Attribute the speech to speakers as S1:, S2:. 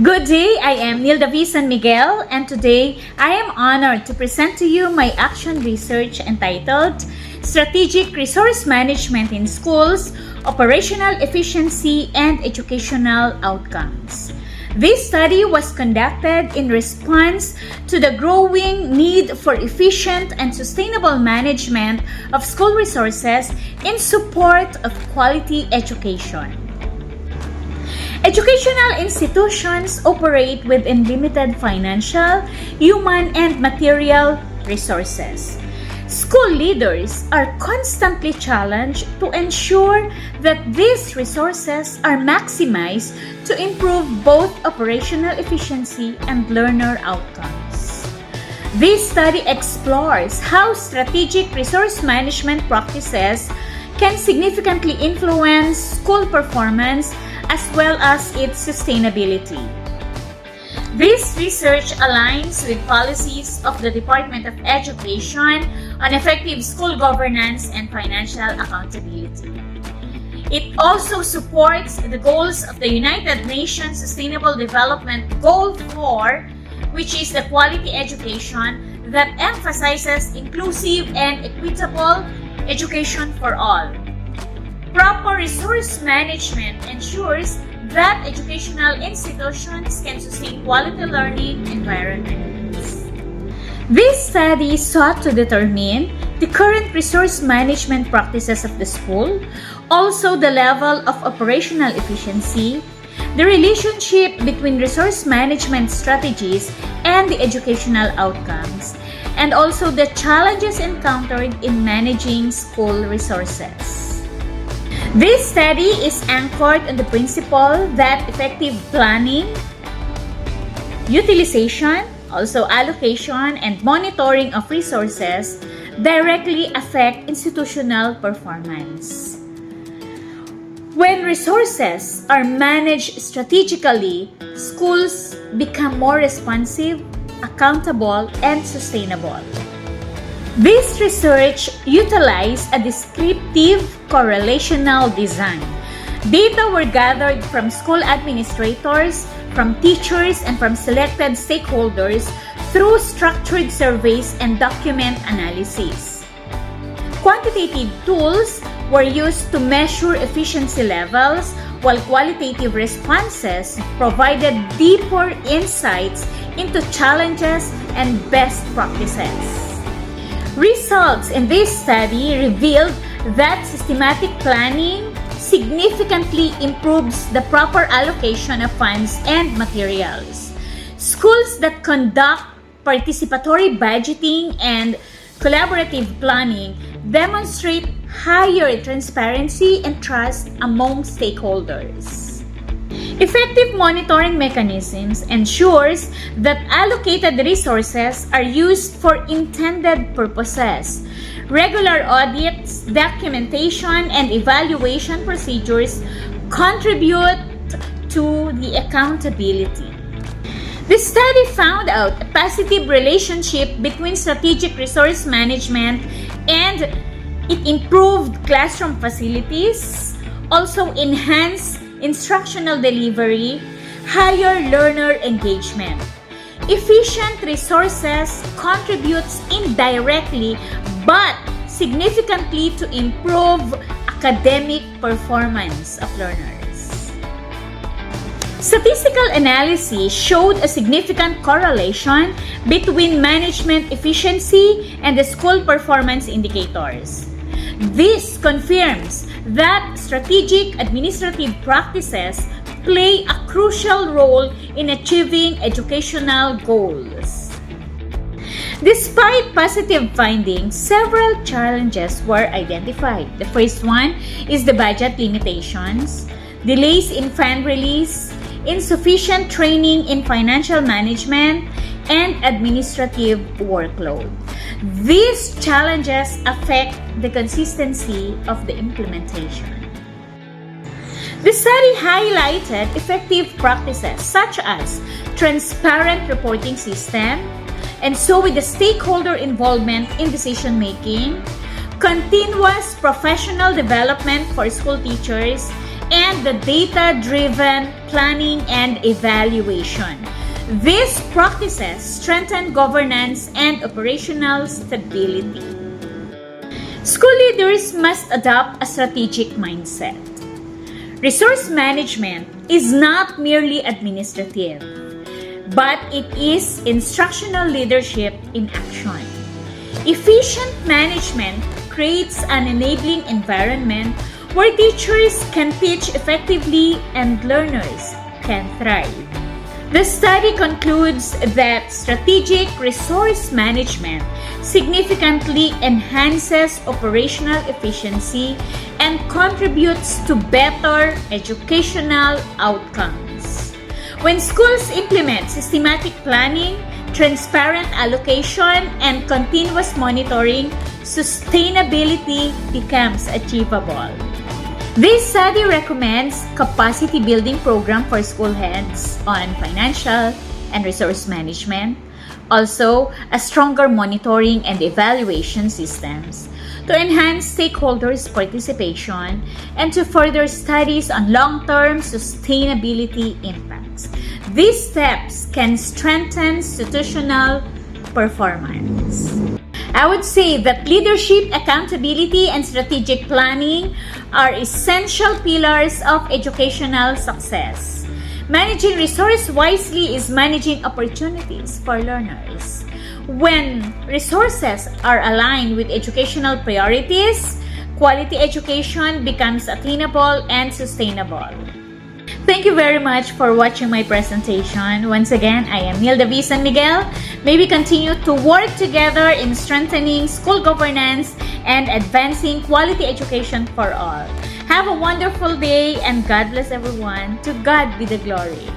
S1: Good day, I am Nilda V. San Miguel, and today I am honored to present to you my action research entitled Strategic Resource Management in Schools, Operational Efficiency and Educational Outcomes. This study was conducted in response to the growing need for efficient and sustainable management of school resources in support of quality education. Educational institutions operate within limited financial, human, and material resources. School leaders are constantly challenged to ensure that these resources are maximized to improve both operational efficiency and learner outcomes. This study explores how strategic resource management practices can significantly influence school performance as well as its sustainability. This research aligns with policies of the Department of Education on effective school governance and financial accountability. It also supports the goals of the United Nations Sustainable Development Goal 4, which is the quality education that emphasizes inclusive and equitable education for all. Proper resource management ensures that educational institutions can sustain quality learning environments. This study sought to determine the current resource management practices of the school, also the level of operational efficiency, the relationship between resource management strategies and the educational outcomes, and also the challenges encountered in managing school resources. This study is anchored on the principle that effective planning, utilization, also allocation, and monitoring of resources directly affect institutional performance. When resources are managed strategically, schools become more responsive, accountable, and sustainable. This research utilized a descriptive correlational design. Data were gathered from school administrators, from teachers, and from selected stakeholders through structured surveys and document analysis. Quantitative tools were used to measure efficiency levels, while qualitative responses provided deeper insights into challenges and best practices. Results in this study revealed that systematic planning significantly improves the proper allocation of funds and materials. Schools that conduct participatory budgeting and collaborative planning demonstrate higher transparency and trust among stakeholders. Effective monitoring mechanisms ensures that allocated resources are used for intended purposes. Regular audits, documentation, and evaluation procedures contribute to the accountability. The study found out a positive relationship between strategic resource management and it improved classroom facilities, also enhanced instructional delivery, higher learner engagement. Efficient resources contributes indirectly but significantly to improve academic performance of learners. Statistical analysis showed a significant correlation between management efficiency and the school performance indicators. This confirms that strategic administrative practices play a crucial role in achieving educational goals. Despite positive findings, several challenges were identified. The first one is the budget limitations, delays in fund release, insufficient training in financial management, and administrative workload. These challenges affect the consistency of the implementation. The study highlighted effective practices such as transparent reporting system, and so with the stakeholder involvement in decision-making, continuous professional development for school teachers, and the data-driven planning and evaluation. These practices strengthen governance and operational stability. School leaders must adopt a strategic mindset. Resource management is not merely administrative, but it is instructional leadership in action. Efficient management creates an enabling environment where teachers can teach effectively and learners can thrive. The study concludes that strategic resource management significantly enhances operational efficiency and contributes to better educational outcomes. When schools implement systematic planning, transparent allocation, and continuous monitoring, sustainability becomes achievable. This study recommends capacity building program for school heads on financial and resource management, also a stronger monitoring and evaluation systems to enhance stakeholders' participation and to further studies on long-term sustainability impacts. These steps can strengthen institutional performance. I would say that leadership, accountability, and strategic planning are essential pillars of educational success. Managing resources wisely is managing opportunities for learners. When resources are aligned with educational priorities, quality education becomes attainable and sustainable. Thank you very much for watching my presentation. Once again, I am Nilda V. San Miguel. May we continue to work together in strengthening school governance and advancing quality education for all. Have a wonderful day and God bless everyone. To God be the glory.